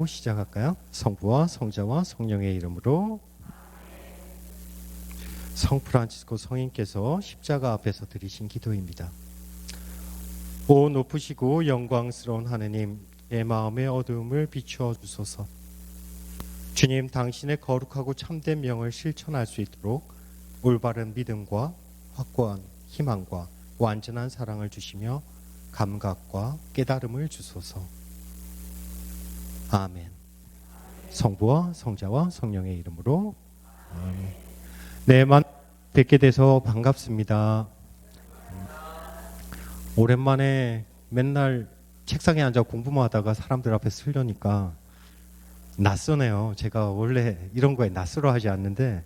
시작할까요? 성부와 성자와 성령의 이름으로. 성 프란치스코 성인께서 십자가 앞에서 드리신 기도입니다. 오 높으시고 영광스러운 하느님, 내 마음의 어두움을 비추어 주소서. 주님, 당신의 거룩하고 참된 명을 실천할 수 있도록 올바른 믿음과 확고한 희망과 완전한 사랑을 주시며 감각과 깨달음을 주소서. 아멘. 성부와 성자와 성령의 이름으로. 아멘. 네, 뵙게 돼서 반갑습니다. 오랜만에 맨날 책상에 앉아 공부만 하다가 사람들 앞에 서려니까 낯서네요. 제가 원래 이런 거에 낯설어 하지 않는데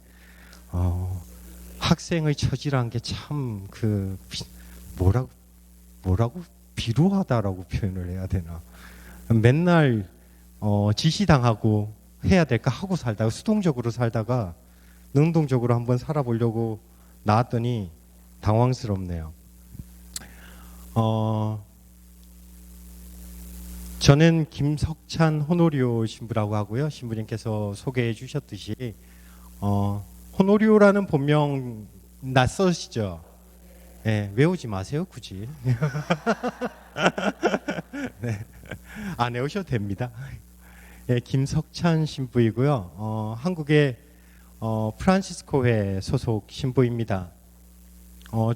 학생의 처지란 게 참 뭐라고 비루하다라고 표현을 해야 되나. 맨날 지시당하고 해야 될까 하고 살다가 수동적으로 살다가 능동적으로 한번 살아보려고 나왔더니 당황스럽네요. 저는 김석찬 호노리오 신부라고 하고요. 신부님께서 소개해 주셨듯이 호노리오라는 본명 낯서시죠? 네, 외우지 마세요 굳이. 네, 안 외우셔도 됩니다. 네, 김석찬 신부이고요. 한국의 프란치스코회 소속 신부입니다.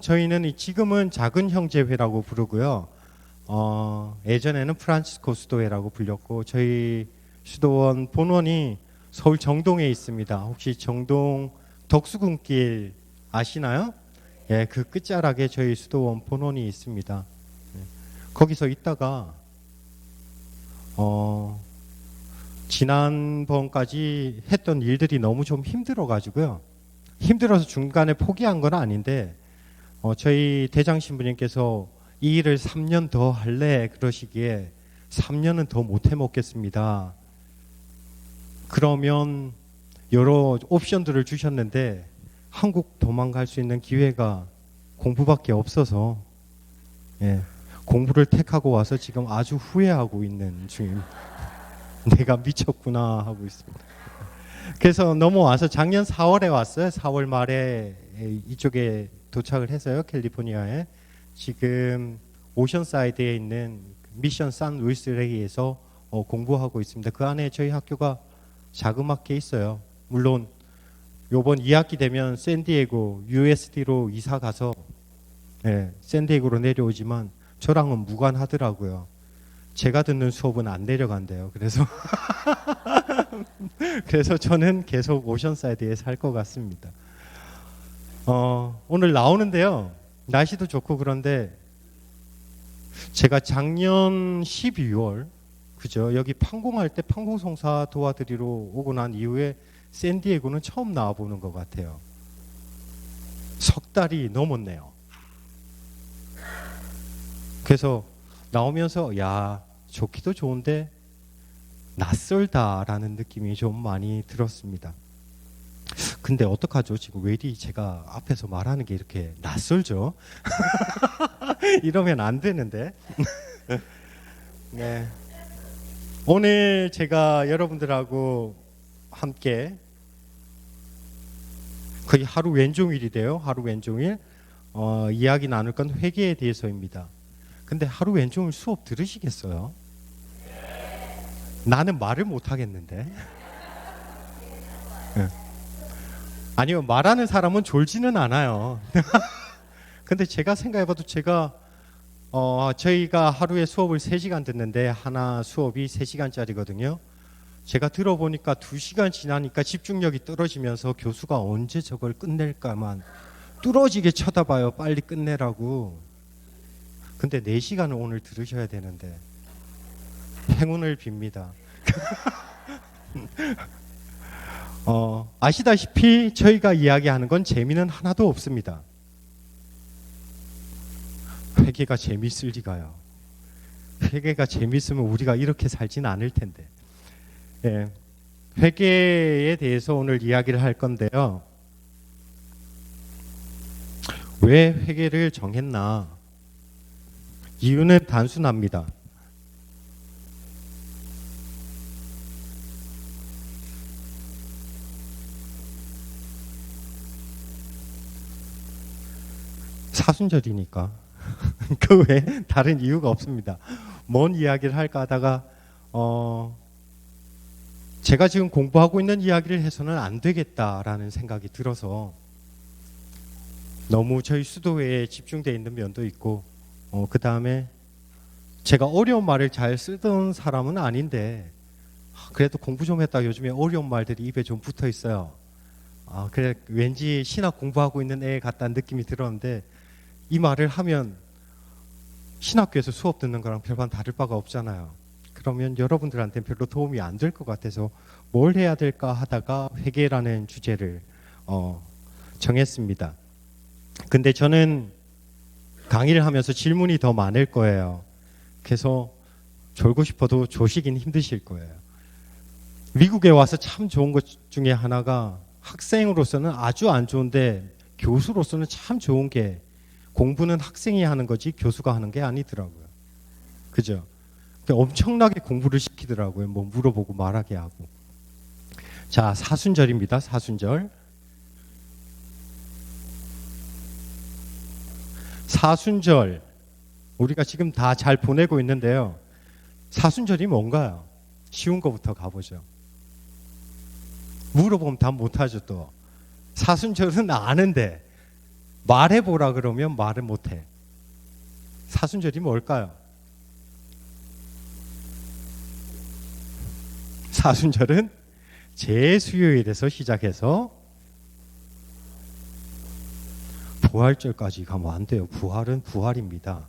저희는 지금은 작은 형제회라고 부르고요. 예전에는 프란치스코 수도회라고 불렸고, 저희 수도원 본원이 서울 정동에 있습니다. 혹시 정동 덕수궁길 아시나요? 예, 그 끝자락에 저희 수도원 본원이 있습니다. 거기서 있다가 지난번까지 했던 일들이 너무 좀 힘들어가지고요. 힘들어서 중간에 포기한 건 아닌데 저희 대장 신부님께서 이 일을 3년 더 할래 그러시기에 3년은 더 못 해먹겠습니다. 그러면 여러 옵션들을 주셨는데 한국 도망갈 수 있는 기회가 공부밖에 없어서 공부를 택하고 와서 지금 아주 후회하고 있는 중입니다. 내가 미쳤구나 하고 있습니다. 그래서 넘어와서 작년 4월에 왔어요. 4월 말에 이쪽에 도착을 해서요. 캘리포니아에. 지금 오션사이드에 있는 미션 산 루이스 레이에서 공부하고 있습니다. 그 안에 저희 학교가 자그맣게 있어요. 물론 요번 2학기 되면 샌디에고 USD로 이사 가서 샌디에고로 내려오지만 저랑은 무관하더라고요. 제가 듣는 수업은 안 내려간대요. 그래서 저는 계속 오션사이드에 살 것 같습니다. 오늘 나오는데요. 날씨도 좋고 그런데 제가 작년 12월 그죠? 여기 판공할 때 판공송사 도와드리러 오고 난 이후에 샌디에고는 처음 나와보는 것 같아요. 석 달이 넘었네요. 그래서 나오면서 야, 좋기도 좋은데 낯설다라는 느낌이 좀 많이 들었습니다. 근데 어떡하죠? 지금 웨디 제가 앞에서 말하는 게 이렇게 낯설죠? 이러면 안 되는데. 네. 오늘 제가 여러분들하고 함께 거의 하루 왼종일이 돼요. 하루 왼종일 이야기 나눌 건 회개에 대해서입니다. 근데 하루 왼종일 수업 들으시겠어요? 나는 말을 못 하겠는데. 아니요, 말하는 사람은 졸지는 않아요. 근데 제가 생각해봐도 저희가 하루에 수업을 3시간 듣는데 하나 수업이 3시간짜리거든요. 제가 들어보니까 2시간 지나니까 집중력이 떨어지면서 교수가 언제 저걸 끝낼까만 뚫어지게 쳐다봐요. 빨리 끝내라고. 근데 4시간을 오늘 들으셔야 되는데 행운을 빕니다. 아시다시피 저희가 이야기하는 건 재미는 하나도 없습니다. 회개가 재밌을 리가요. 회개가 재밌으면 우리가 이렇게 살지는 않을 텐데. 회개에 대해서 오늘 이야기를 할 건데요. 왜 회개를 정했나? 이유는 단순합니다. 사순절이니까. 그 외에 다른 이유가 없습니다. 뭔 이야기를 할까 하다가 제가 지금 공부하고 있는 이야기를 해서는 안 되겠다라는 생각이 들어서 너무 저희 수도회에 집중되어 있는 면도 있고 그 다음에 제가 어려운 말을 잘 쓰던 사람은 아닌데 그래도 공부 좀 했다 요즘에 어려운 말들이 입에 좀 붙어 있어요. 그래 왠지 신학 공부하고 있는 애 같다는 느낌이 들었는데 이 말을 하면 신학교에서 수업 듣는 거랑 별반 다를 바가 없잖아요. 그러면 여러분들한테는 별로 도움이 안 될 것 같아서 뭘 해야 될까 하다가 회개라는 주제를 정했습니다. 근데 저는 강의를 하면서 질문이 더 많을 거예요. 그래서 졸고 싶어도 조시긴 힘드실 거예요. 미국에 와서 참 좋은 것 중에 하나가 학생으로서는 아주 안 좋은데 교수로서는 참 좋은 게 공부는 학생이 하는 거지 교수가 하는 게 아니더라고요. 그죠? 엄청나게 공부를 시키더라고요. 뭐 물어보고 말하게 하고. 자, 사순절입니다. 사순절. 사순절. 우리가 지금 다 잘 보내고 있는데요. 사순절이 뭔가요? 쉬운 거부터 가보죠. 물어보면 답 못하죠 또. 사순절은 아는데 말해보라 그러면 말을 못해. 사순절이 뭘까요? 사순절은 제수요일에서 시작해서 부활절까지 가면 안 돼요. 부활은 부활입니다.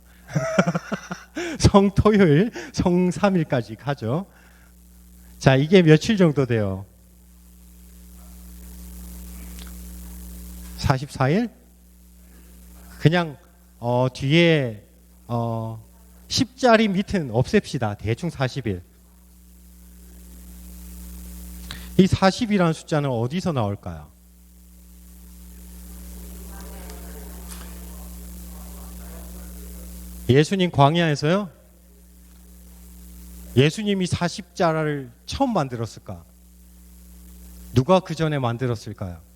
성토요일, 성삼일까지 가죠. 자, 이게 며칠 정도 돼요? 44일? 그냥 뒤에 10자리 밑은 없앱시다. 대충 40일. 이 40이라는 숫자는 어디서 나올까요? 예수님 광야에서요? 예수님이 40자를 처음 만들었을까? 누가 그 전에 만들었을까요?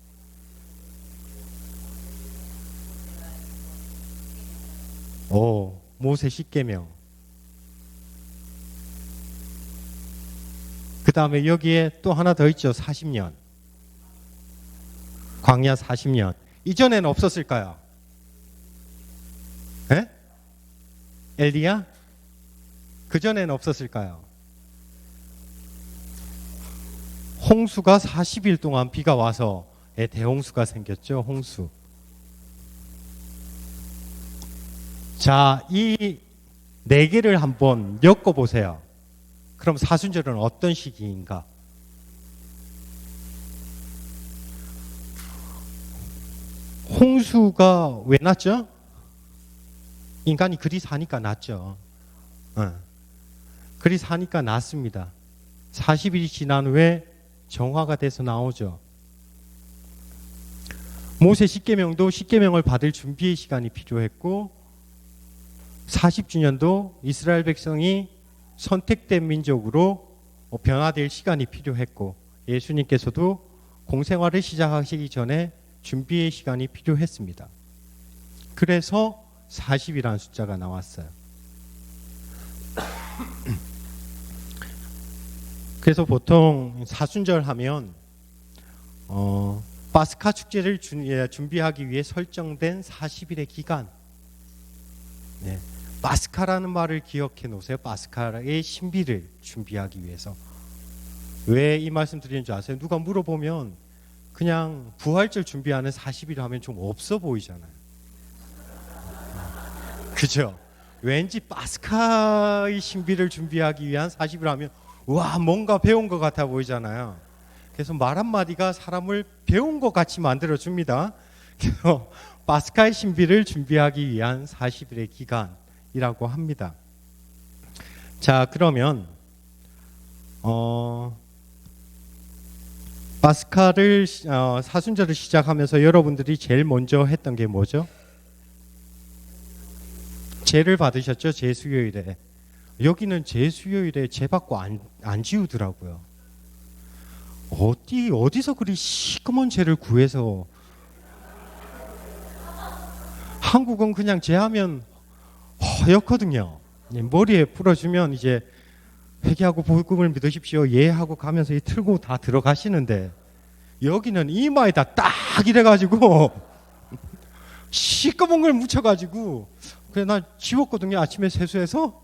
모세 십계명. 그 다음에 여기에 또 하나 더 있죠. 40년. 광야 40년. 이전에는 없었을까요? 에? 엘리야? 그전에는 없었을까요? 홍수가 40일 동안 비가 와서 대홍수가 생겼죠. 홍수. 자, 이 네 개를 한번 엮어보세요. 그럼 사순절은 어떤 시기인가? 홍수가 왜 났죠? 인간이 그리 사니까 났죠. 그리 사니까 났습니다. 40일이 지난 후에 정화가 돼서 나오죠. 모세 십계명도 십계명을 받을 준비의 시간이 필요했고 40주년도 이스라엘 백성이 선택된 민족으로 변화될 시간이 필요했고 예수님께서도 공생활을 시작하시기 전에 준비의 시간이 필요했습니다. 그래서 40이라는 숫자가 나왔어요. 그래서 보통 사순절 하면 파스카 축제를 준비하기 위해 설정된 40일의 기간. 네. 파스카라는 말을 기억해 놓으세요. 파스카의 신비를 준비하기 위해서. 왜 이 말씀 드리는 줄 아세요? 누가 물어보면 그냥 부활절 준비하는 40일 하면 좀 없어 보이잖아요. 그죠? 왠지 파스카의 신비를 준비하기 위한 40일 하면 와 뭔가 배운 것 같아 보이잖아요. 그래서 말 한마디가 사람을 배운 것 같이 만들어줍니다. 그래서 파스카의 신비를 준비하기 위한 40일의 기간이라고 합니다. 자, 그러면 파스카를 사순절을 시작하면서 여러분들이 제일 먼저 했던 게 뭐죠? 제를 받으셨죠? 제수요일에. 여기는 제수요일에 제 받고 안 지우더라고요. 어디서 그리 시커먼 죄를 구해서 한국은 그냥 제하면 허옇거든요. 머리에 풀어주면 이제 회개하고 복음을 믿으십시오. 예 하고 가면서 이 틀고 다 들어가시는데 여기는 이마에다 딱 이래가지고 시꺼먼 걸 묻혀가지고 그래 나 지웠거든요. 아침에 세수해서.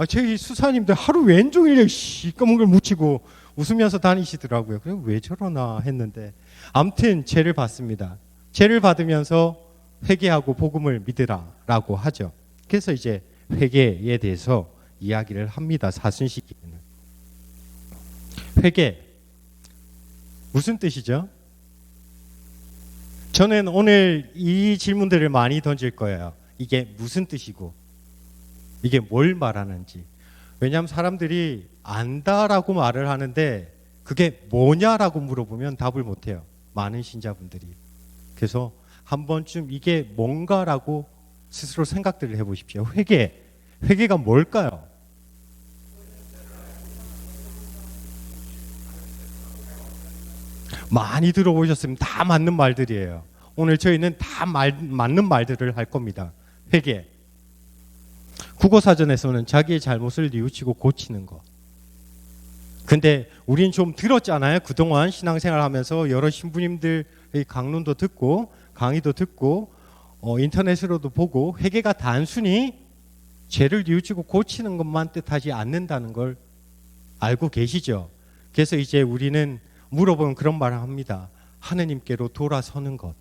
저희 수사님들 하루 왼종일 시꺼먼 걸 묻히고 웃으면서 다니시더라고요. 그래 왜 저러나 했는데 아무튼 죄를 받습니다. 죄를 받으면서 회개하고 복음을 믿으라라고 하죠. 그래서 이제 회개에 대해서 이야기를 합니다. 사순시기에는. 회개 무슨 뜻이죠? 저는 오늘 이 질문들을 많이 던질 거예요. 이게 무슨 뜻이고 이게 뭘 말하는지. 왜냐하면 사람들이 안다라고 말을 하는데 그게 뭐냐라고 물어보면 답을 못해요. 많은 신자분들이. 그래서 한 번쯤 이게 뭔가라고 스스로 생각들을 해보십시오. 회개가 뭘까요? 많이 들어보셨으면 다 맞는 말들이에요. 오늘 저희는 다 맞는 말들을 할 겁니다. 회개. 국어사전에서는 자기의 잘못을 뉘우치고 고치는 것. 근데 우린 좀 들었잖아요. 그동안 신앙생활 하면서 여러 신부님들의 강론도 듣고 강의도 듣고 인터넷으로도 보고 회개가 단순히 죄를 뉘우치고 고치는 것만 뜻하지 않는다는 걸 알고 계시죠? 그래서 이제 우리는 물어보면 그런 말을 합니다. 하느님께로 돌아서는 것,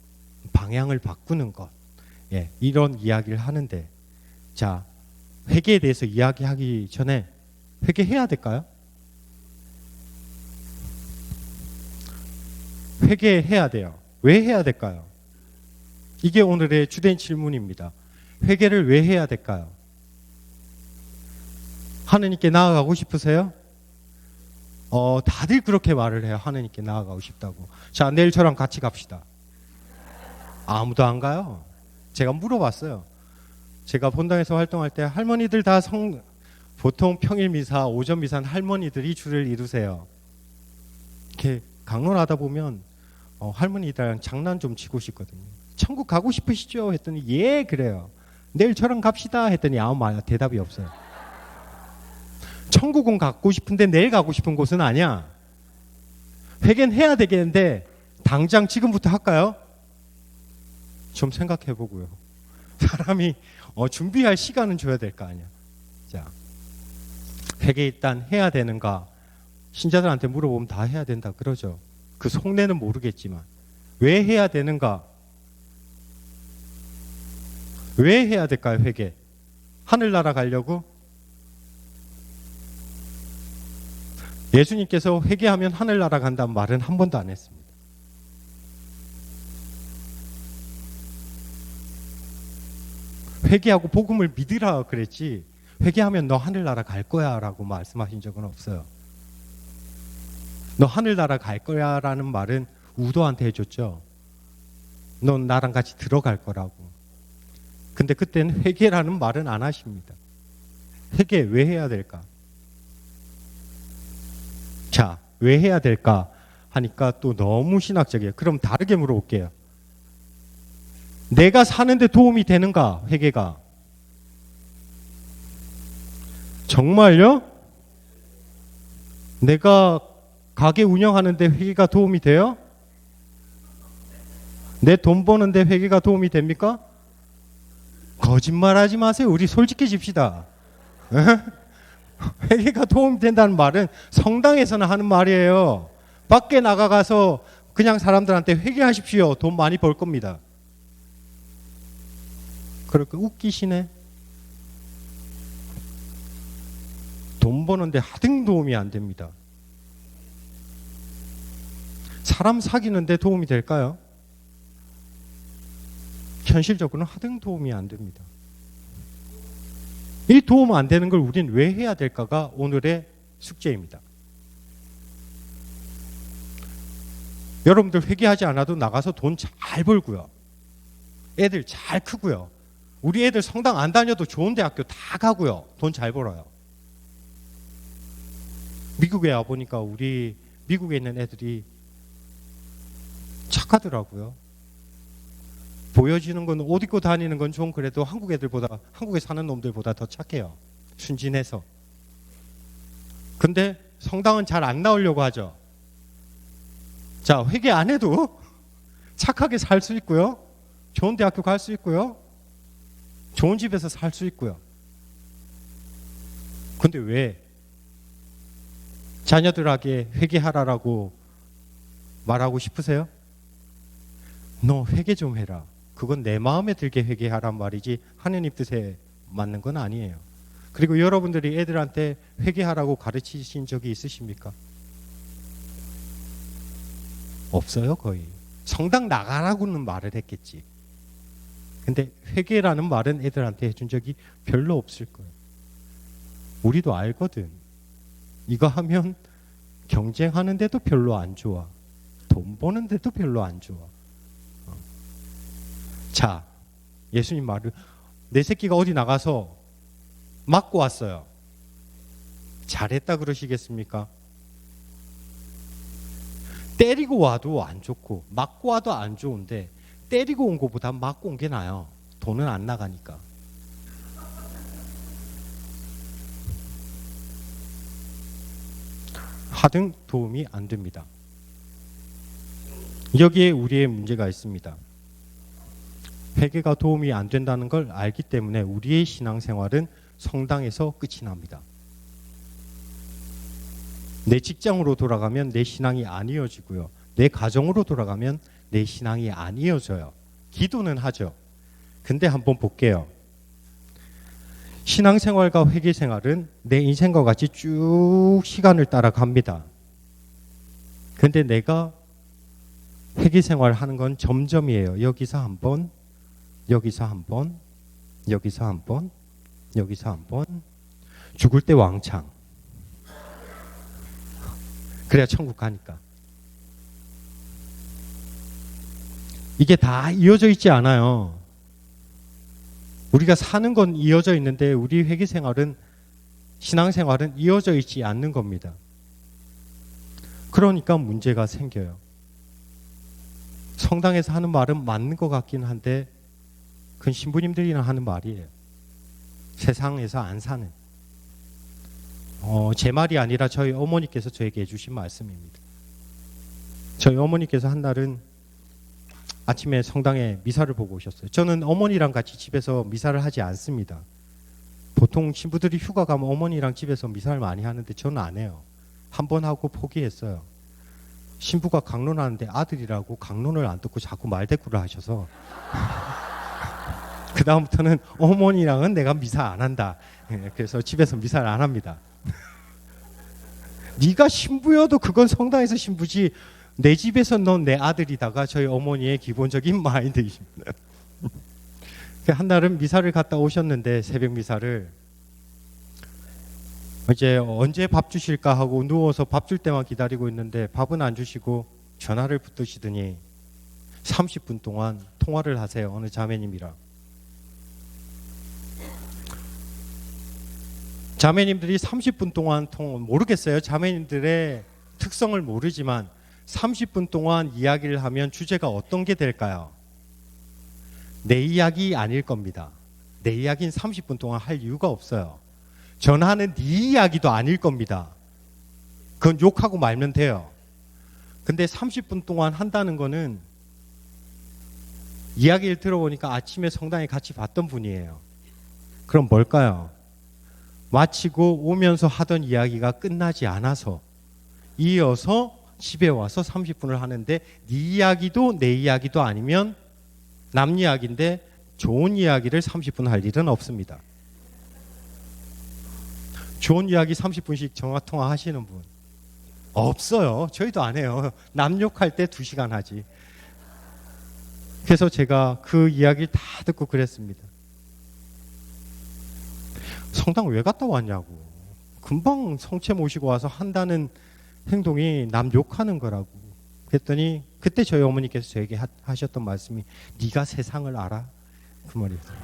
방향을 바꾸는 것, 이런 이야기를 하는데, 자, 회개에 대해서 이야기하기 전에 회개해야 될까요? 회개해야 돼요. 왜 해야 될까요? 이게 오늘의 주된 질문입니다. 회개를 왜 해야 될까요? 하느님께 나아가고 싶으세요? 다들 그렇게 말을 해요. 하느님께 나아가고 싶다고. 자, 내일 저랑 같이 갑시다. 아무도 안 가요. 제가 물어봤어요. 제가 본당에서 활동할 때 할머니들 다 보통 평일 미사, 오전 미사는 할머니들이 줄을 이루세요. 이렇게 강론하다 보면 할머니들이랑 장난 좀 치고 싶거든요. 천국 가고 싶으시죠? 했더니 예 그래요. 내일 저랑 갑시다 했더니 아무 말 대답이 없어요. 천국은 가고 싶은데 내일 가고 싶은 곳은 아니야. 회개는 해야 되겠는데 당장 지금부터 할까요? 좀 생각해 보고요. 사람이 준비할 시간은 줘야 될 거 아니야. 자, 회개 일단 해야 되는가? 신자들한테 물어보면 다 해야 된다 그러죠. 그 속내는 모르겠지만 왜 해야 되는가? 왜 해야 될까요? 회개. 하늘나라 가려고? 예수님께서 회개하면 하늘나라 간다는 말은 한 번도 안 했습니다. 회개하고 복음을 믿으라 그랬지 회개하면 너 하늘나라 갈 거야 라고 말씀하신 적은 없어요. 너 하늘나라 갈 거야 라는 말은 우도한테 해줬죠. 넌 나랑 같이 들어갈 거라고. 근데 그때는 회개라는 말은 안 하십니다. 회개 왜 해야 될까? 자, 왜 해야 될까 하니까 또 너무 신학적이에요. 그럼 다르게 물어볼게요. 내가 사는데 도움이 되는가? 회개가. 정말요? 내가 가게 운영하는데 회개가 도움이 돼요? 내 돈 버는데 회개가 도움이 됩니까? 거짓말하지 마세요. 우리 솔직해집시다. 회개가 도움이 된다는 말은 성당에서는 하는 말이에요. 밖에 나가서 그냥 사람들한테 회개하십시오. 돈 많이 벌 겁니다. 그렇게 웃기시네. 돈 버는데 하등 도움이 안 됩니다. 사람 사귀는데 도움이 될까요? 현실적으로는 하등 도움이 안 됩니다. 이 도움 안 되는 걸 우린 왜 해야 될까가 오늘의 숙제입니다. 여러분들 회개하지 않아도 나가서 돈 잘 벌고요. 애들 잘 크고요. 우리 애들 성당 안 다녀도 좋은 대학교 다 가고요. 돈 잘 벌어요. 미국에 와보니까 우리 미국에 있는 애들이 착하더라고요. 보여지는 건 옷 입고 다니는 건 좀 그래도 한국 애들보다, 한국에 사는 놈들보다 더 착해요. 순진해서. 근데 성당은 잘 안 나오려고 하죠. 자, 회개 안 해도 착하게 살 수 있고요. 좋은 대학교 갈 수 있고요. 좋은 집에서 살 수 있고요. 근데 왜 자녀들에게 회개하라라고 말하고 싶으세요? 너 회개 좀 해라. 그건 내 마음에 들게 회개하란 말이지 하느님 뜻에 맞는 건 아니에요. 그리고 여러분들이 애들한테 회개하라고 가르치신 적이 있으십니까? 없어요, 거의. 성당 나가라고는 말을 했겠지. 근데 회개라는 말은 애들한테 해준 적이 별로 없을 거예요. 우리도 알거든. 이거 하면 경쟁하는데도 별로 안 좋아. 돈 버는데도 별로 안 좋아. 자, 예수님 말을, 내 새끼가 어디 나가서 맞고 왔어요. 잘했다 그러시겠습니까? 때리고 와도 안 좋고 맞고 와도 안 좋은데 때리고 온 것보다 맞고 온 게 나아요. 돈은 안 나가니까. 하등 도움이 안 됩니다. 여기에 우리의 문제가 있습니다. 회개가 도움이 안 된다는 걸 알기 때문에 우리의 신앙생활은 성당에서 끝이 납니다. 내 직장으로 돌아가면 내 신앙이 안 이어지고요. 내 가정으로 돌아가면 내 신앙이 안 이어져요. 기도는 하죠. 근데 한번 볼게요. 신앙생활과 회개생활은 내 인생과 같이 쭉 시간을 따라갑니다. 근데 내가 회개생활 하는 건 점점이에요. 여기서 한 번, 여기서 한 번, 여기서 한 번, 여기서 한 번, 죽을 때 왕창. 그래야 천국 가니까. 이게 다 이어져 있지 않아요. 우리가 사는 건 이어져 있는데 우리 회개생활은, 신앙생활은 이어져 있지 않는 겁니다. 그러니까 문제가 생겨요. 성당에서 하는 말은 맞는 것 같긴 한데 그건 신부님들이나 하는 말이에요. 세상에서 안 사는. 제 말이 아니라 저희 어머니께서 저에게 해주신 말씀입니다. 저희 어머니께서 한 날은 아침에 성당에 미사를 보고 오셨어요. 저는 어머니랑 같이 집에서 미사를 하지 않습니다. 보통 신부들이 휴가 가면 어머니랑 집에서 미사를 많이 하는데 저는 안 해요. 한 번 하고 포기했어요. 신부가 강론하는데 아들이라고 강론을 안 듣고 자꾸 말대꾸를 하셔서 그 다음부터는 어머니랑은 내가 미사 안 한다. 그래서 집에서 미사를 안 합니다. 네가 신부여도 그건 성당에서 신부지, 내 집에서 넌 내 아들이다가 저희 어머니의 기본적인 마인드이십니다. 한 날은 미사를 갔다 오셨는데, 새벽 미사를 이제 언제 밥 주실까 하고 누워서 밥 줄 때만 기다리고 있는데 밥은 안 주시고 전화를 붙드시더니 30분 동안 통화를 하세요. 어느 자매님이랑. 자매님들이 30분 동안 모르겠어요. 자매님들의 특성을 모르지만 30분 동안 이야기를 하면 주제가 어떤 게 될까요? 내 이야기 아닐 겁니다. 내 이야기는 30분 동안 할 이유가 없어요. 전하는 네 이야기도 아닐 겁니다. 그건 욕하고 말면 돼요. 근데 30분 동안 한다는 거는 이야기를 들어보니까 아침에 성당에 같이 봤던 분이에요. 그럼 뭘까요? 마치고 오면서 하던 이야기가 끝나지 않아서 이어서 집에 와서 30분을 하는데 네 이야기도 내 이야기도 아니면 남 이야기인데 좋은 이야기를 30분 할 일은 없습니다. 좋은 이야기 30분씩 전화통화 하시는 분 없어요. 저희도 안 해요. 남 욕할 때 2시간 하지. 그래서 제가 그 이야기를 다 듣고 그랬습니다. 성당 왜 갔다 왔냐고. 금방 성체 모시고 와서 한다는 행동이 남 욕하는 거라고. 그랬더니 그때 저희 어머니께서 저에게 하셨던 말씀이 네가 세상을 알아? 그 말이었어요.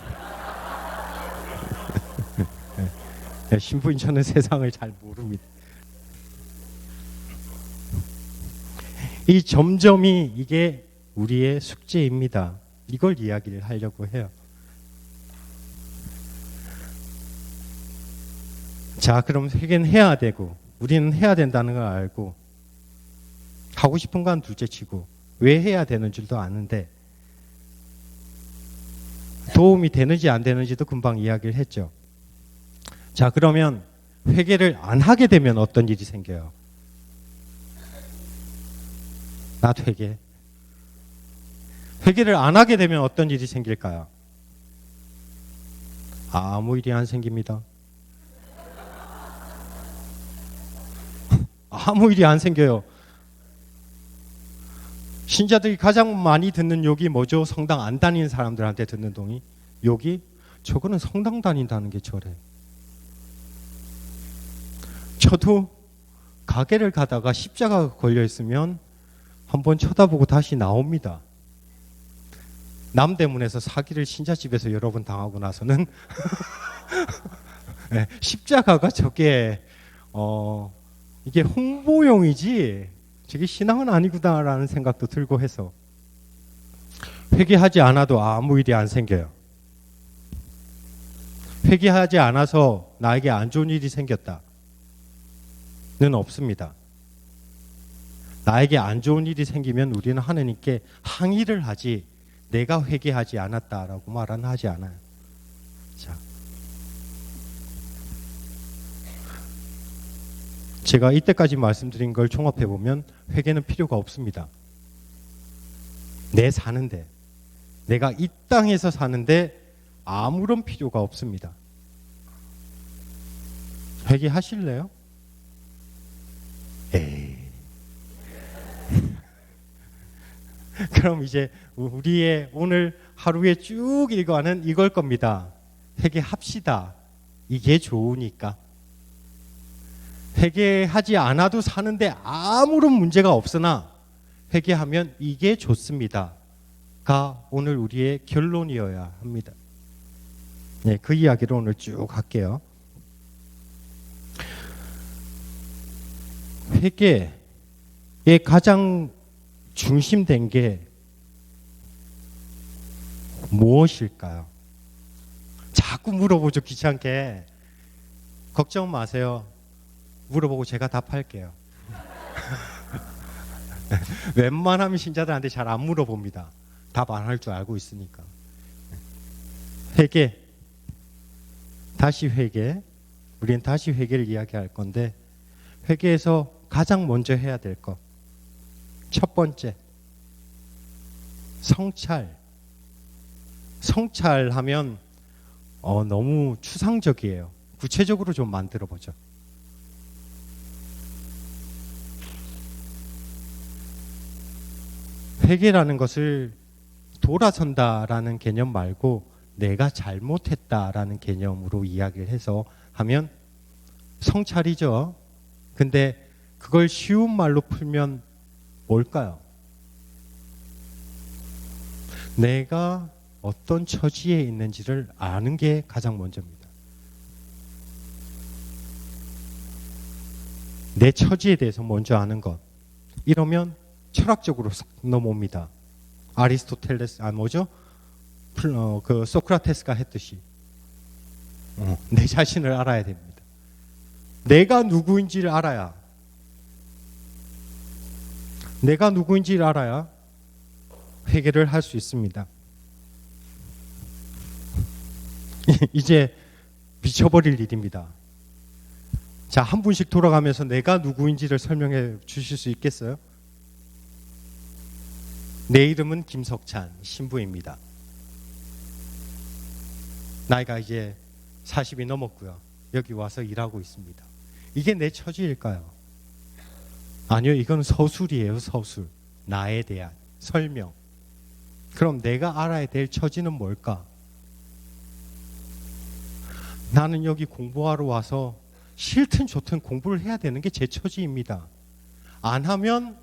네, 신부인 저는 세상을 잘 모릅니다. 이 점점이 이게 우리의 숙제입니다. 이걸 이야기를 하려고 해요. 자, 그럼 회개는 해야 되고 우리는 해야 된다는 걸 알고 하고 싶은 건 둘째치고 왜 해야 되는 줄도 아는데 도움이 되는지 안 되는지도 금방 이야기를 했죠. 자, 그러면 회개를 안 하게 되면 어떤 일이 생겨요? 회개를 안 하게 되면 어떤 일이 생길까요? 아무 일이 안 생깁니다. 아무 일이 안 생겨요. 신자들이 가장 많이 듣는 욕이 뭐죠? 성당 안 다니는 사람들한테 듣는 동의. 욕이? 저거는 성당 다닌다는 게 저래. 저도 가게를 가다가 십자가가 걸려 있으면 한번 쳐다보고 다시 나옵니다. 남대문에서 사기를 신자집에서 여러 번 당하고 나서는 네, 십자가가 저게 이게 홍보용이지 저게 신앙은 아니구나라는 생각도 들고 해서 회개하지 않아도 아무 일이 안 생겨요. 회개하지 않아서 나에게 안 좋은 일이 생겼다는 없습니다. 나에게 안 좋은 일이 생기면 우리는 하느님께 항의를 하지 내가 회개하지 않았다라고 말은 하지 않아요. 자, 제가 이때까지 말씀드린 걸 종합해 보면 회개는 필요가 없습니다. 내 사는데, 내가 이 땅에서 사는데 아무런 필요가 없습니다. 회개하실래요? 에이. 그럼 이제 우리의 오늘 하루에 쭉 읽어가는 이걸 겁니다. 회개합시다. 이게 좋으니까. 회개하지 않아도 사는데 아무런 문제가 없으나 회개하면 이게 좋습니다가 오늘 우리의 결론이어야 합니다. 네, 그 이야기를 오늘 쭉 할게요. 회개의 가장 중심된 게 무엇일까요? 자꾸 물어보죠, 귀찮게. 걱정 마세요. 물어보고 제가 답할게요. 웬만하면 신자들한테 잘 안 물어봅니다. 답 안 할 줄 알고 있으니까. 회개. 다시 회개. 우리는 다시 회개를 이야기할 건데 회개에서 가장 먼저 해야 될 것. 첫 번째. 성찰. 성찰하면 너무 추상적이에요. 구체적으로 좀 만들어 보죠. 회개라는 것을 돌아선다라는 개념 말고 내가 잘못했다라는 개념으로 이야기를 해서 하면 성찰이죠. 근데 그걸 쉬운 말로 풀면 뭘까요? 내가 어떤 처지에 있는지를 아는 게 가장 먼저입니다. 내 처지에 대해서 먼저 아는 것. 이러면 철학적으로 싹 넘어옵니다. 아리스토텔레스, 그 소크라테스가 했듯이 내 자신을 알아야 됩니다. 내가 누구인지를 알아야 회개를 할 수 있습니다. 이제 미쳐버릴 일입니다. 자, 한 분씩 돌아가면서 내가 누구인지를 설명해 주실 수 있겠어요? 내 이름은 김석찬 신부입니다. 나이가 이제 40이 넘었고요. 여기 와서 일하고 있습니다. 이게 내 처지일까요? 아니요, 이건 서술이에요. 서술. 나에 대한 설명. 그럼 내가 알아야 될 처지는 뭘까? 나는 여기 공부하러 와서 싫든 좋든 공부를 해야 되는 게 제 처지입니다. 안 하면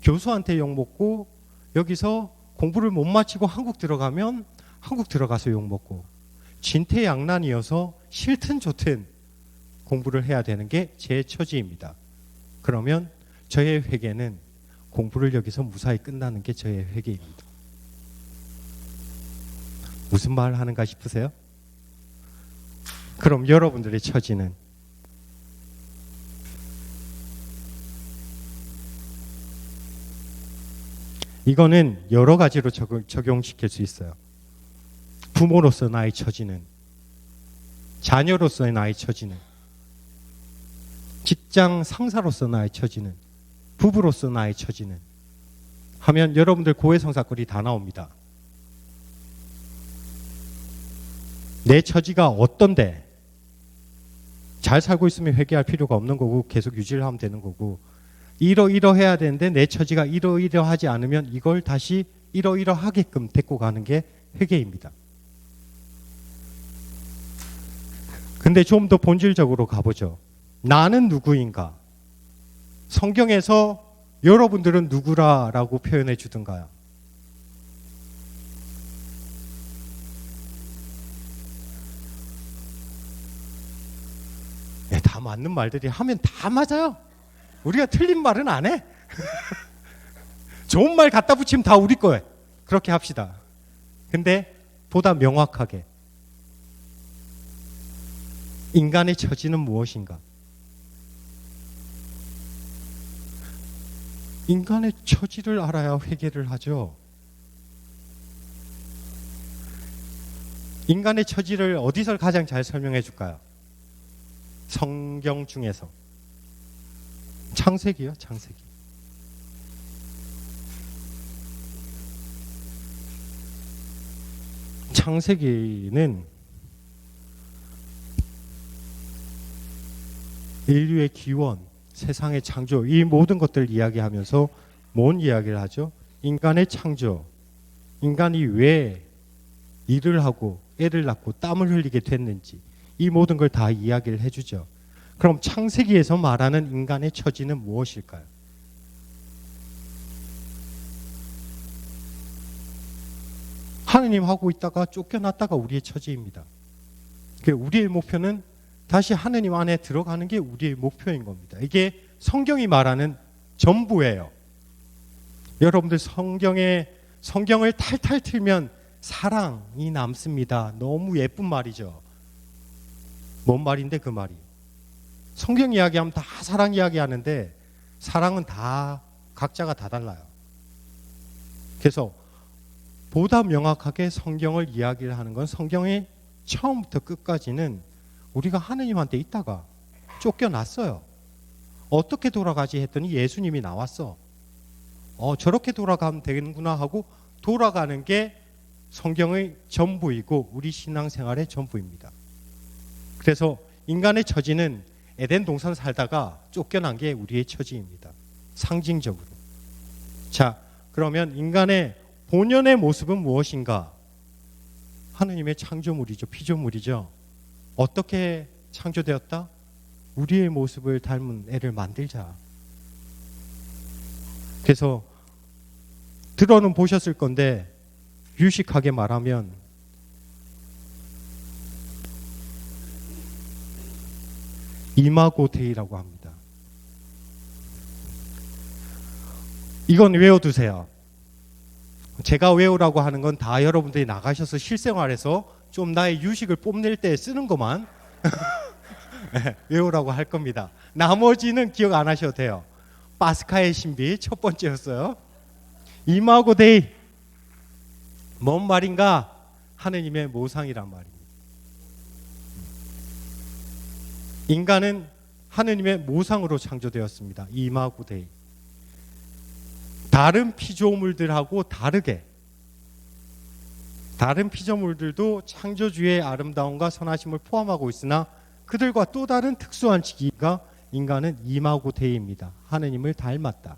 교수한테 욕먹고 여기서 공부를 못 마치고 한국 들어가면 한국 들어가서 욕먹고 진퇴양난이어서 싫든 좋든 공부를 해야 되는 게 제 처지입니다. 그러면 저의 회개는 공부를 여기서 무사히 끝나는 게 저의 회개입니다. 무슨 말 하는가 싶으세요? 그럼 여러분들의 처지는 이거는 여러 가지로 적용시킬 수 있어요. 부모로서 나의 처지는, 자녀로서의 나의 처지는, 직장 상사로서 나의 처지는, 부부로서 나의 처지는 하면 여러분들 고해성사거리 다 나옵니다. 내 처지가 어떤데 잘 살고 있으면 회개할 필요가 없는 거고 계속 유지를 하면 되는 거고, 이러이러해야 되는데 내 처지가 이러이러하지 않으면 이걸 다시 이러이러하게끔 데리고 가는 게 회개입니다. 근데 좀 더 본질적으로 가보죠. 나는 누구인가? 성경에서 여러분들은 누구라라고 표현해 주던가요? 네, 다 맞는 말들이 하면 다 맞아요. 우리가 틀린 말은 안 해. 좋은 말 갖다 붙이면 다 우리 거예요. 그렇게 합시다. 근데 보다 명확하게 인간의 처지는 무엇인가? 인간의 처지를 알아야 회개를 하죠. 인간의 처지를 어디서 가장 잘 설명해 줄까요? 성경 중에서. 창세기요, 창세기. 창세기는 인류의 기원, 세상의 창조, 이 모든 것들을 이야기하면서 뭔 이야기를 하죠? 인간의 창조, 인간이 왜 일을 하고 애를 낳고 땀을 흘리게 됐는지, 이 모든 걸 다 이야기를 해주죠. 그럼 창세기에서 말하는 인간의 처지는 무엇일까요? 하느님하고 있다가 쫓겨났다가 우리의 처지입니다. 우리의 목표는 다시 하느님 안에 들어가는 게 우리의 목표인 겁니다. 이게 성경이 말하는 전부예요. 여러분들 성경을 탈탈 틀면 사랑이 남습니다. 너무 예쁜 말이죠. 뭔 말인데 그 말이? 성경 이야기하면 다 사랑 이야기하는데 사랑은 다 각자가 다 달라요. 그래서 보다 명확하게 성경을 이야기를 하는 건 성경의 처음부터 끝까지는 우리가 하느님한테 있다가 쫓겨났어요. 어떻게 돌아가지 했더니 예수님이 나왔어. 저렇게 돌아가면 되는구나 하고 돌아가는 게 성경의 전부이고 우리 신앙생활의 전부입니다. 그래서 인간의 처지는 에덴 동산 살다가 쫓겨난 게 우리의 처지입니다. 상징적으로. 자, 그러면 인간의 본연의 모습은 무엇인가? 하느님의 창조물이죠. 피조물이죠. 어떻게 창조되었다? 우리의 모습을 닮은 애를 만들자. 그래서 들어는 보셨을 건데 유식하게 말하면 이마고 데이라고 합니다. 이건 외워두세요. 제가 외우라고 하는 건 다 여러분들이 나가셔서 실생활에서 좀 나의 유식을 뽐낼 때 쓰는 것만 네, 외우라고 할 겁니다. 나머지는 기억 안 하셔도 돼요. 파스카의 신비 첫 번째였어요. 이마고 데이. 뭔 말인가? 하느님의 모상이란 말입니다. 인간은 하느님의 모상으로 창조되었습니다. 이마고 데이. 다른 피조물들하고 다르게 다른 피조물들도 창조주의 아름다움과 선하심을 포함하고 있으나 그들과 또 다른 특수한 지기가 인간은 이마고 데이입니다. 하느님을 닮았다.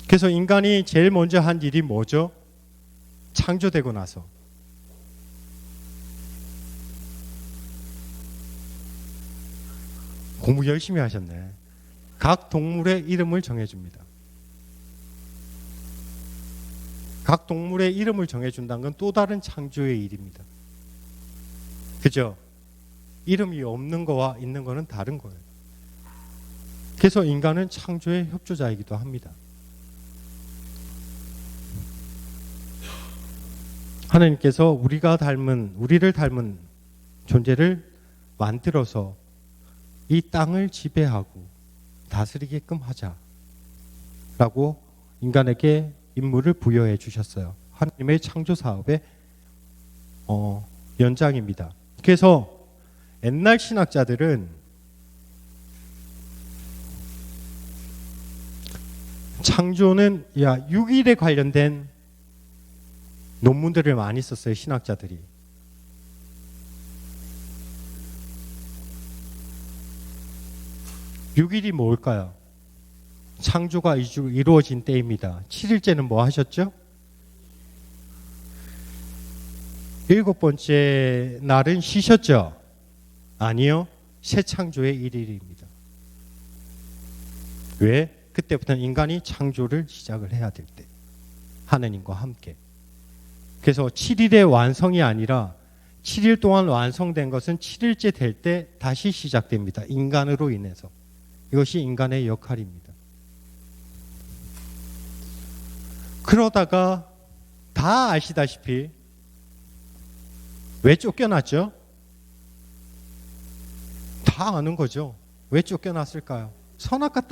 그래서 인간이 제일 먼저 한 일이 뭐죠? 창조되고 나서 공부 열심히 하셨네. 각 동물의 이름을 정해줍니다. 각 동물의 이름을 정해준다는 건 또 다른 창조의 일입니다. 그죠? 이름이 없는 거와 있는 거는 다른 거예요. 그래서 인간은 창조의 협조자이기도 합니다. 하나님께서 우리를 닮은 존재를 만들어서 이 땅을 지배하고 다스리게끔 하자라고 인간에게 임무를 부여해 주셨어요. 하나님의 창조 사업의 연장입니다. 그래서 옛날 신학자들은 창조는 6일에 관련된 논문들을 많이 썼어요. 신학자들이. (6일이) 뭘까요? 창조가 이루어진 때입니다. 7일째는 뭐 하셨죠? 7번째 날은 쉬셨죠? 아니요. 새 창조의 1일입니다. 왜? 그때부터는 인간이 창조를 시작을 해야 될 때. 하느님과 함께. 그래서 7일의 완성이 아니라 7일 동안 완성된 것은 7일째 될 때 다시 시작됩니다. 인간으로 인해서. 이것이 인간의 역할입니다. 그러다가 다 아시다시피 왜 쫓겨났죠? 다 아는 거죠. 왜 쫓겨났을까요? 선악과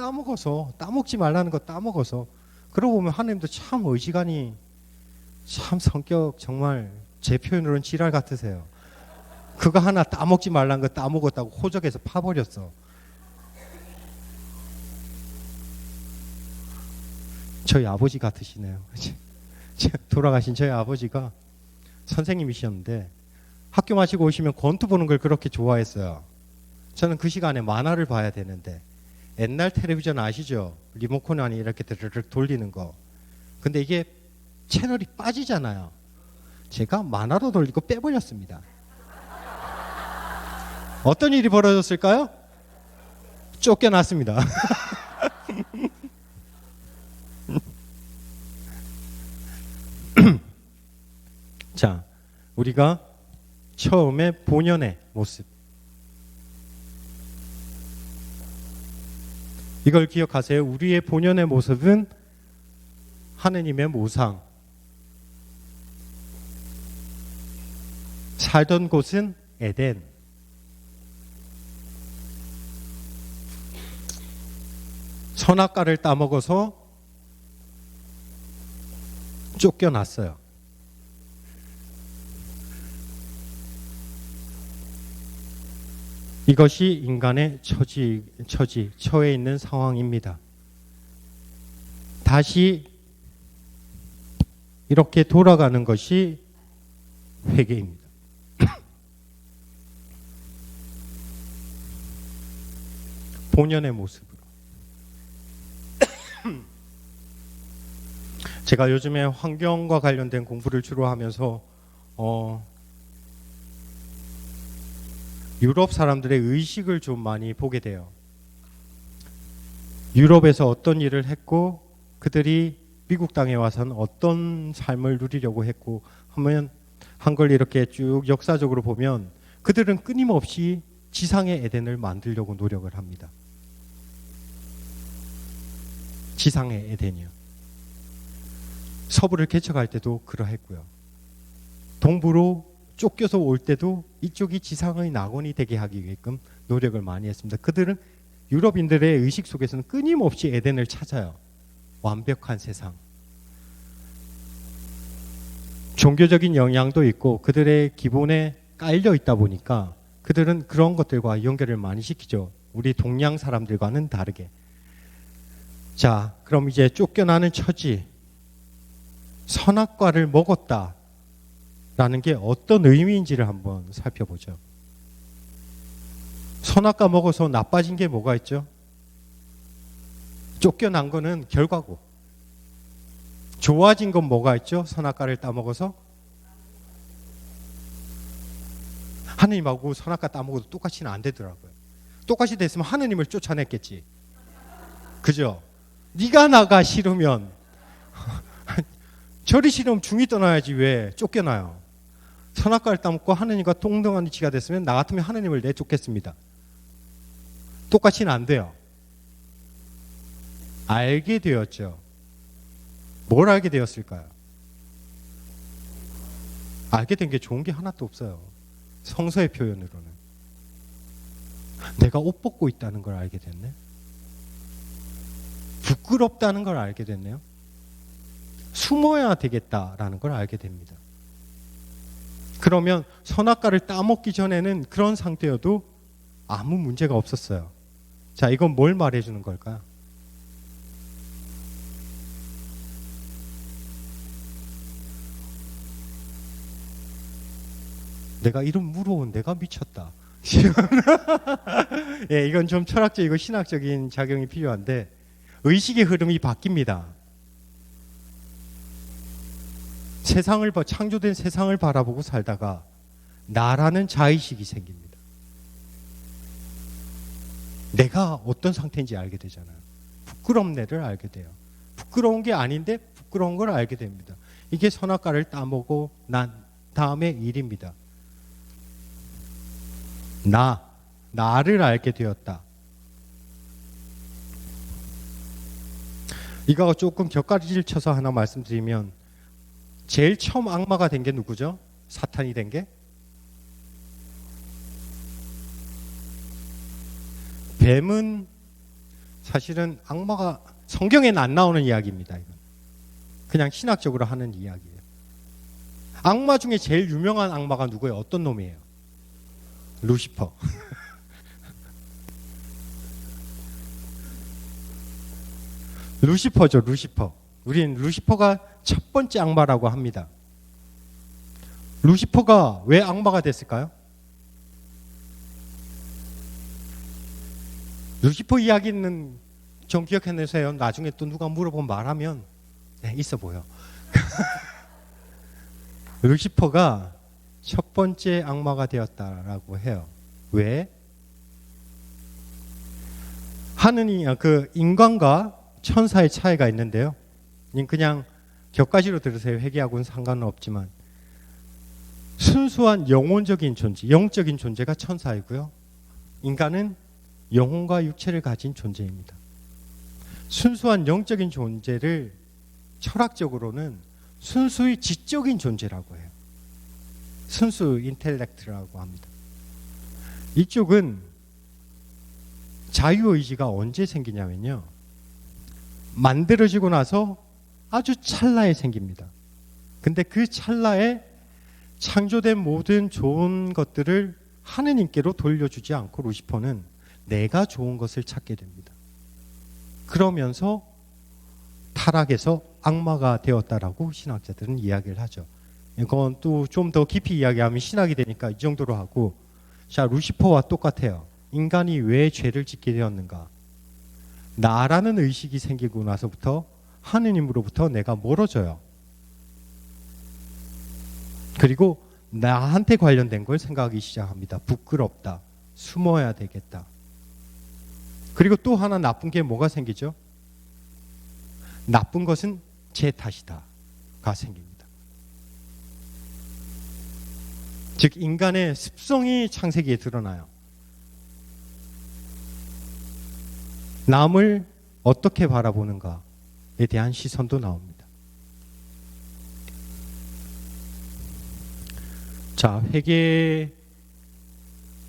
따먹지 말라는 거 따먹어서. 그러고 보면 하나님도 참 의지간이 참 성격 정말 제 표현으로는 지랄 같으세요. 그거 하나 따먹지 말라는 거 따먹었다고 호적에서 파버렸어. 저희 아버지 같으시네요. 돌아가신 저희 아버지가 선생님이셨는데 학교 마치고 오시면 권투 보는 걸 그렇게 좋아했어요. 저는 그 시간에 만화를 봐야 되는데 옛날 텔레비전 아시죠? 리모컨 안에 이렇게 드르륵 돌리는 거. 근데 이게 채널이 빠지잖아요. 제가 만화로 돌리고 빼버렸습니다. 어떤 일이 벌어졌을까요? 쫓겨났습니다. 자, 우리가 처음에 본연의 모습. 이걸 기억하세요. 우리의 본연의 모습은 하느님의 모상. 살던 곳은 에덴. 선악과를 따먹어서 쫓겨났어요. 이것이 인간의 처해 있는 상황입니다. 다시 이렇게 돌아가는 것이 회개입니다. 본연의 모습으로. 제가 요즘에 환경과 관련된 공부를 주로 하면서 유럽 사람들의 의식을 좀 많이 보게 돼요. 유럽에서 어떤 일을 했고 그들이 미국 땅에 와서는 어떤 삶을 누리려고 했고 하면 한 걸 이렇게 쭉 역사적으로 보면 그들은 끊임없이 지상의 에덴을 만들려고 노력을 합니다. 지상의 에덴이요. 서부를 개척할 때도 그러했고요. 동부로 쫓겨서 올 때도 이쪽이 지상의 낙원이 되게 하기 위해끔 노력을 많이 했습니다. 그들은 유럽인들의 의식 속에서는 끊임없이 에덴을 찾아요. 완벽한 세상. 종교적인 영향도 있고 그들의 기본에 깔려 있다 보니까 그들은 그런 것들과 연결을 많이 시키죠. 우리 동양 사람들과는 다르게. 자, 그럼 이제 쫓겨나는 처지, 선악과를 먹었다 라는 게 어떤 의미인지를 한번 살펴보죠. 선악과 먹어서 나빠진 게 뭐가 있죠? 쫓겨난 거는 결과고. 좋아진 건 뭐가 있죠? 선악과를 따먹어서 하느님하고 선악과 따먹어도 똑같이는 안 되더라고요. 똑같이 됐으면 하느님을 쫓아냈겠지. 그죠? 네가 나가 싫으면 저리 싫으면 중이 떠나야지 왜 쫓겨나요? 선악과를 따먹고 하느님과 동등한 위치가 됐으면 나 같으면 하느님을 내쫓겠습니다. 똑같이는 안 돼요. 알게 되었죠. 뭘 알게 되었을까요? 알게 된 게 좋은 게 하나도 없어요. 성서의 표현으로는. 내가 옷 벗고 있다는 걸 알게 됐네. 부끄럽다는 걸 알게 됐네요. 숨어야 되겠다라는 걸 알게 됩니다. 그러면 선악과를 따먹기 전에는 그런 상태여도 아무 문제가 없었어요. 자, 이건 뭘 말해주는 걸까요? 내가 이런 물어온 내가 미쳤다. 예, 이건 좀 철학적이고 신학적인 작용이 필요한데 의식의 흐름이 바뀝니다. 창조된 세상을 바라보고 살다가 나라는 자의식이 생깁니다. 내가 어떤 상태인지 알게 되잖아요. 부끄럽네를 알게 돼요. 부끄러운 게 아닌데 부끄러운 걸 알게 됩니다. 이게 선악과를 따먹고 난 다음의 일입니다. 나를 알게 되었다. 이거 조금 격가지를 쳐서 하나 말씀드리면 제일 처음 악마가 된 게 누구죠? 사탄이 된 게? 뱀은 사실은 악마가 성경에는 안 나오는 이야기입니다. 이건. 그냥 신학적으로 하는 이야기예요. 악마 중에 제일 유명한 악마가 누구예요? 어떤 놈이에요? 루시퍼. 루시퍼죠, 루시퍼. 우린 루시퍼가 첫 번째 악마라고 합니다. 루시퍼가 왜 악마가 됐을까요? 루시퍼 이야기는 좀 기억해내세요. 나중에 또 누가 물어보면 말하면 네, 있어 보여. 루시퍼가 첫 번째 악마가 되었다라고 해요. 왜? 하느님, 인간과 천사의 차이가 있는데요. 그냥 격가지로 들으세요. 회개하고는 상관은 없지만 순수한 영혼적인 존재, 영적인 존재가 천사이고요. 인간은 영혼과 육체를 가진 존재입니다. 순수한 영적인 존재를 철학적으로는 순수히 지적인 존재라고 해요. 순수 인텔렉트라고 합니다. 이쪽은 자유의지가 언제 생기냐면요. 만들어지고 나서 아주 찰나에 생깁니다. 근데 그 찰나에 창조된 모든 좋은 것들을 하느님께로 돌려주지 않고 루시퍼는 내가 좋은 것을 찾게 됩니다. 그러면서 타락해서 악마가 되었다라고 신학자들은 이야기를 하죠. 이건 또 좀 더 깊이 이야기하면 신학이 되니까 이 정도로 하고, 자, 루시퍼와 똑같아요. 인간이 왜 죄를 짓게 되었는가? 나라는 의식이 생기고 나서부터 하느님으로부터 내가 멀어져요. 그리고 나한테 관련된 걸 생각하기 시작합니다. 부끄럽다. 숨어야 되겠다. 그리고 또 하나 나쁜 게 뭐가 생기죠? 나쁜 것은 제 탓이다가 생깁니다. 즉 인간의 습성이 창세기에 드러나요. 남을 어떻게 바라보는가에 대한 시선도 나옵니다. 자, 회개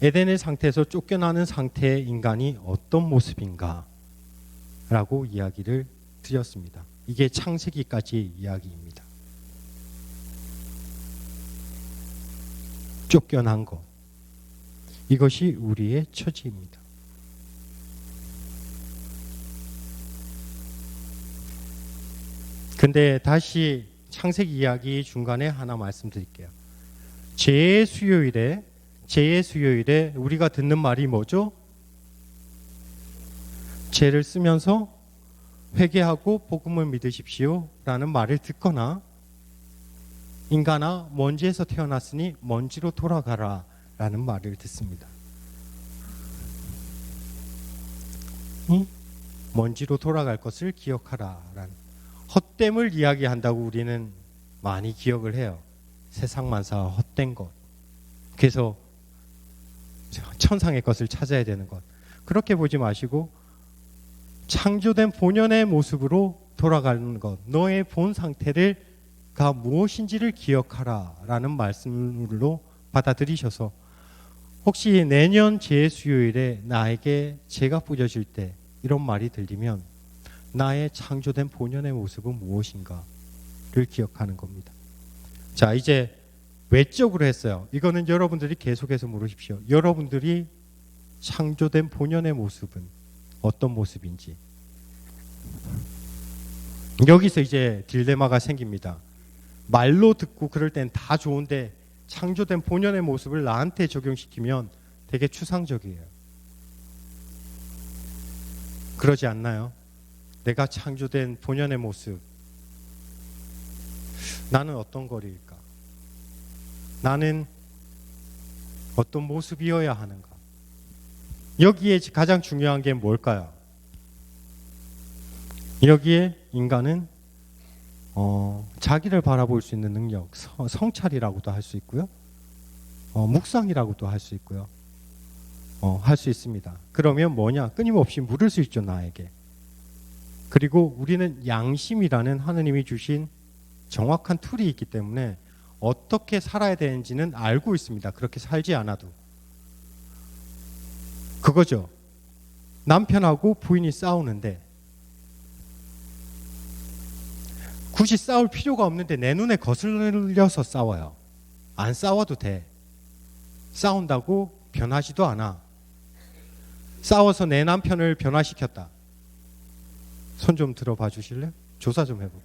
에덴의 상태에서 쫓겨나는 상태의 인간이 어떤 모습인가 라고 이야기를 드렸습니다. 이게 창세기까지의 이야기입니다. 쫓겨난 것, 이것이 우리의 처지입니다. 근데 다시 창세기 이야기 중간에 하나 말씀드릴게요. 죄의 수요일에 우리가 듣는 말이 뭐죠? 죄를 쓰면서 회개하고 복음을 믿으십시오 라는 말을 듣거나, 인간아 먼지에서 태어났으니 먼지로 돌아가라 라는 말을 듣습니다. 먼지로 돌아갈 것을 기억하라 라는 헛됨을 이야기한다고 우리는 많이 기억을 해요. 세상 만사 헛된 것. 그래서 천상의 것을 찾아야 되는 것. 그렇게 보지 마시고 창조된 본연의 모습으로 돌아가는 것. 너의 본 상태를 무엇인지를 기억하라라는 말씀으로 받아들이셔서 혹시 내년 제수요일에 나에게 재가 뿌려질 때 이런 말이 들리면 나의 창조된 본연의 모습은 무엇인가를 기억하는 겁니다. 자, 이제 외적으로 했어요. 이거는 여러분들이 계속해서 물으십시오. 여러분들이 창조된 본연의 모습은 어떤 모습인지. 여기서 이제 딜레마가 생깁니다. 말로 듣고 그럴 땐 다 좋은데 창조된 본연의 모습을 나한테 적용시키면 되게 추상적이에요. 그러지 않나요? 내가 창조된 본연의 모습, 나는 어떤 거리일까? 나는 어떤 모습이어야 하는가? 여기에 가장 중요한 게 뭘까요? 여기에 인간은 자기를 바라볼 수 있는 능력, 성찰이라고도 할 수 있고요. 묵상이라고도 할 수 있고요. 할 수 있습니다. 그러면 뭐냐? 끊임없이 물을 수 있죠, 나에게. 그리고 우리는 양심이라는 하느님이 주신 정확한 툴이 있기 때문에 어떻게 살아야 되는지는 알고 있습니다. 그렇게 살지 않아도. 그거죠. 남편하고 부인이 싸우는데 굳이 싸울 필요가 없는데 내 눈에 거슬려서 싸워요. 안 싸워도 돼. 싸운다고 변하지도 않아. 싸워서 내 남편을 변화시켰다. 손 좀 들어봐 주실래요? 조사 좀 해보고.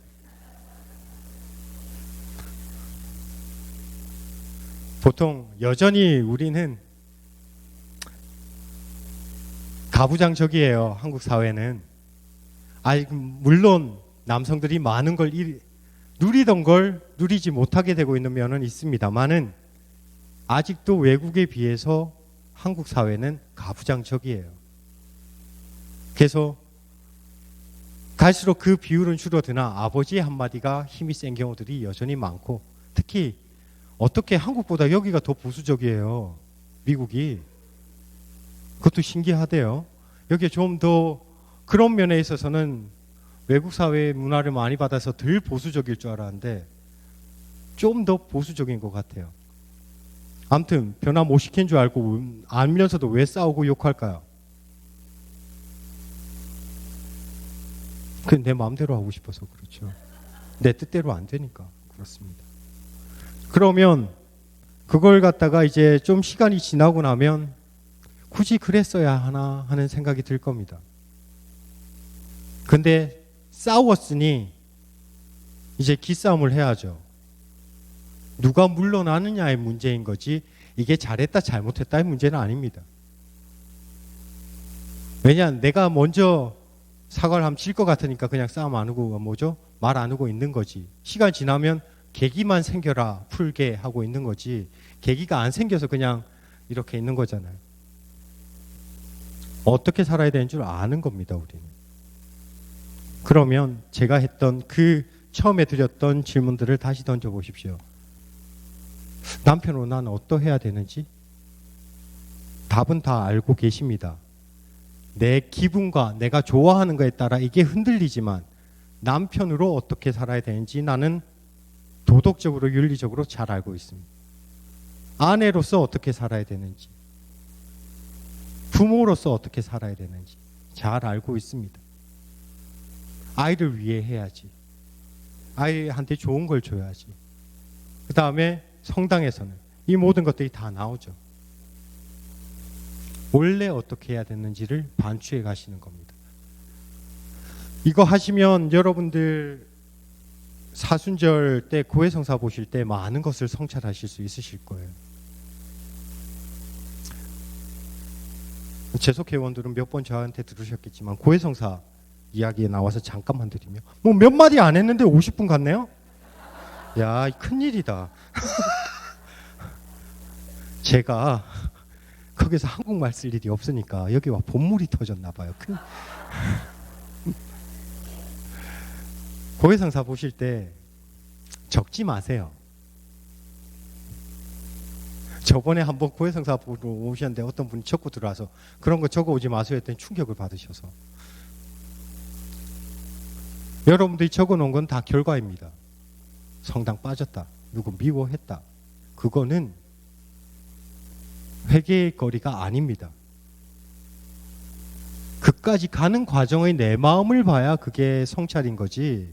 보통 여전히 우리는 가부장적이에요. 한국 사회는. 물론 남성들이 많은 걸 누리던 걸 누리지 못하게 되고 있는 면은 있습니다만은 아직도 외국에 비해서 한국 사회는 가부장적이에요. 그래서 갈수록 그 비율은 줄어드나 아버지 한마디가 힘이 센 경우들이 여전히 많고, 특히 어떻게 한국보다 여기가 더 보수적이에요. 미국이. 그것도 신기하대요. 여기에 좀 더 그런 면에 있어서는 외국 사회의 문화를 많이 받아서 덜 보수적일 줄 알았는데 좀 더 보수적인 것 같아요. 아무튼 변화 못 시킨 줄 알고 알면서도 왜 싸우고 욕할까요? 그건 내 마음대로 하고 싶어서 그렇죠. 내 뜻대로 안 되니까 그렇습니다. 그러면 그걸 갖다가 이제 좀 시간이 지나고 나면 굳이 그랬어야 하나 하는 생각이 들 겁니다. 근데 싸웠으니 이제 기싸움을 해야죠. 누가 물러나느냐의 문제인 거지 이게 잘했다 잘못했다의 문제는 아닙니다. 왜냐하면 내가 먼저 사과를 하면 질 것 같으니까 그냥 싸움 안 하고 말 안 하고 있는 거지. 시간 지나면 계기만 생겨라 풀게 하고 있는 거지 계기가 안 생겨서 그냥 이렇게 있는 거잖아요. 어떻게 살아야 되는 줄 아는 겁니다, 우리는. 그러면 제가 했던 그 처음에 드렸던 질문들을 다시 던져보십시오. 남편으로 난 어떠해야 되는지? 답은 다 알고 계십니다. 내 기분과 내가 좋아하는 거에 따라 이게 흔들리지만 남편으로 어떻게 살아야 되는지 나는 도덕적으로 윤리적으로 잘 알고 있습니다. 아내로서 어떻게 살아야 되는지, 부모로서 어떻게 살아야 되는지 잘 알고 있습니다. 아이를 위해 해야지. 아이한테 좋은 걸 줘야지. 그 다음에 성당에서는 이 모든 것들이 다 나오죠. 원래 어떻게 해야 되는지를 반추해 가시는 겁니다. 이거 하시면 여러분들 사순절 때 고해성사 보실 때 많은 것을 성찰하실 수 있으실 거예요. 재속회원들은 몇 번 저한테 들으셨겠지만 고해성사 이야기에 나와서 잠깐만 드리며 뭐 몇 마디 안 했는데 50분 갔네요? 야, 큰일이다. 제가 거기서 한국말 쓸 일이 없으니까 여기 와 본물이 터졌나 봐요. 고해성사 보실 때 적지 마세요. 저번에 한번 고해성사 보러 오셨는데 어떤 분이 적고 들어와서 그런 거 적어 오지 마세요 했더니 충격을 받으셔서. 여러분들이 적어 놓은 건 다 결과입니다. 성당 빠졌다, 누구 미워했다, 그거는 회개의 거리가 아닙니다. 그까지 가는 과정의 내 마음을 봐야 그게 성찰인 거지.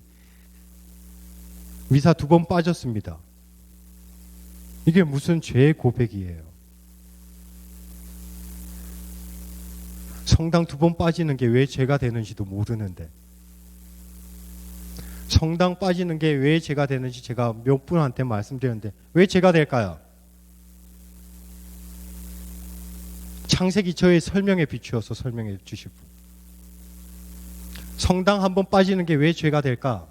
미사 2번 빠졌습니다. 이게 무슨 죄의 고백이에요. 성당 2번 빠지는 게 왜 죄가 되는지도 모르는데, 성당 빠지는 게 왜 죄가 되는지 제가 몇 분한테 말씀드렸는데 왜 죄가 될까요? 창세기 저의 설명에 비추어서 설명해 주실 분. 성당 한번 빠지는 게 왜 죄가 될까?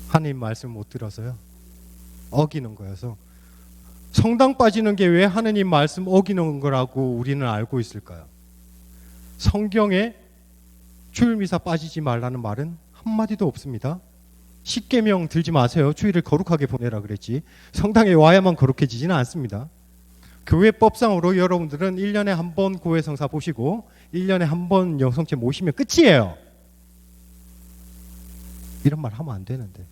하나님 말씀 못 들어서요. 어기는 거여서. 성당 빠지는 게 왜 하나님 말씀 어기는 거라고 우리는 알고 있을까요? 성경에 주일미사 빠지지 말라는 말은 한마디도 없습니다. 십계명 들지 마세요. 주일을 거룩하게 보내라 그랬지. 성당에 와야만 거룩해지지는 않습니다. 교회법상으로 여러분들은 1년에 한 번 고해성사 보시고 1년에 한 번 영성체 모시면 끝이에요. 이런 말 하면 안 되는데.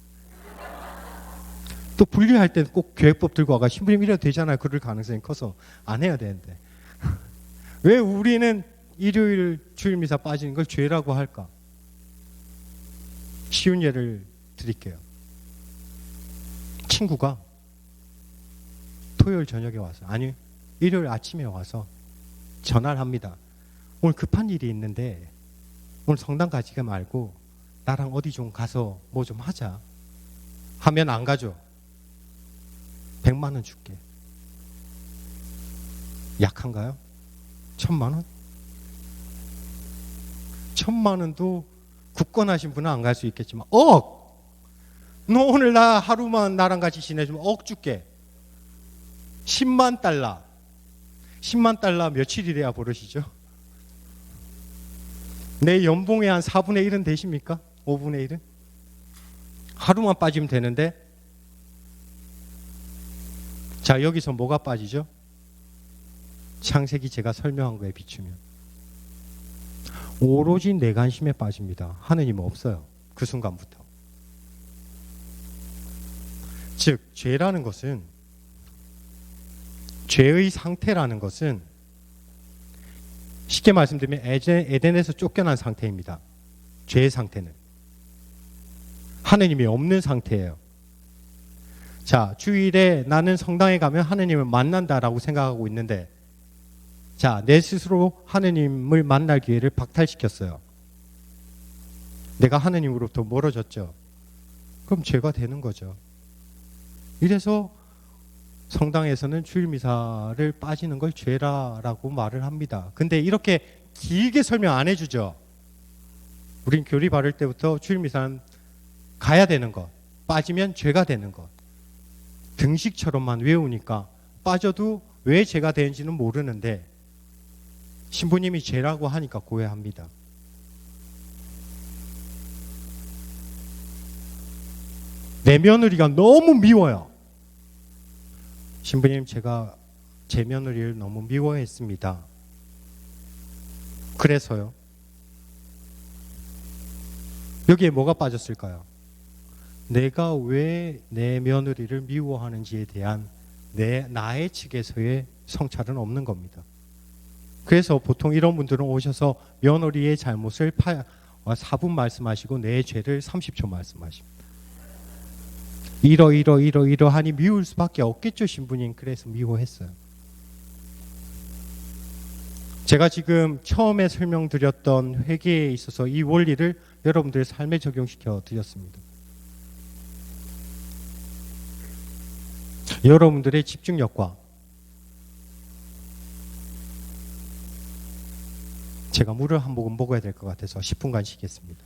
또 분리할 때 꼭 교회법 들고 와가 신부님 이래도 되잖아요. 그럴 가능성이 커서 안 해야 되는데. 왜 우리는 일요일 주일미사 빠지는 걸 죄라고 할까? 쉬운 예를 드릴게요. 친구가 토요일 저녁에 와서, 아니 일요일 아침에 와서 전화를 합니다. 오늘 급한 일이 있는데 오늘 성당 가지가 말고 나랑 어디 좀 가서 뭐 좀 하자 하면 안 가죠. 100만 원 줄게. 약한가요? 1000만 원? 1000만 원도 굳건하신 분은 안 갈 수 있겠지만 너 오늘 나 하루만 나랑 같이 지내주면 줄게. 10만 달러. 10만 달러 며칠이래야 버릇이죠? 내 연봉의 한 4분의 1은 되십니까? 5분의 1은? 하루만 빠지면 되는데. 자, 여기서 뭐가 빠지죠? 창세기 제가 설명한 거에 비추면 오로지 내 관심에 빠집니다. 하느님 없어요. 그 순간부터. 즉 죄라는 것은, 죄의 상태라는 것은 쉽게 말씀드리면 에덴에서 쫓겨난 상태입니다. 죄의 상태는 하느님이 없는 상태예요. 자, 주일에 나는 성당에 가면 하느님을 만난다라고 생각하고 있는데, 자, 내 스스로 하느님을 만날 기회를 박탈시켰어요. 내가 하느님으로부터 멀어졌죠. 그럼 죄가 되는 거죠. 이래서 성당에서는 주일미사를 빠지는 걸 죄라라고 말을 합니다. 근데 이렇게 길게 설명 안 해주죠. 우린 교리 바를 때부터 주일미사는 가야 되는 것, 빠지면 죄가 되는 것. 등식처럼만 외우니까 빠져도 왜 죄가 되는지는 모르는데 신부님이 죄라고 하니까 고해합니다. 내 며느리가 너무 미워요. 신부님, 제가 제 며느리를 너무 미워했습니다. 그래서요. 여기에 뭐가 빠졌을까요? 내가 왜 내 며느리를 미워하는지에 대한 나의 측에서의 성찰은 없는 겁니다. 그래서 보통 이런 분들은 오셔서 며느리의 잘못을 4분 말씀하시고 내 죄를 30초 말씀하십니다. 이러하니 미울 수밖에 없겠죠, 신부님. 그래서 미워했어요. 제가 지금 처음에 설명드렸던 회개에 있어서 이 원리를 여러분들의 삶에 적용시켜 드렸습니다. 여러분들의 집중력과 제가 물을 한 모금 먹어야 될 것 같아서 10분간 쉬겠습니다.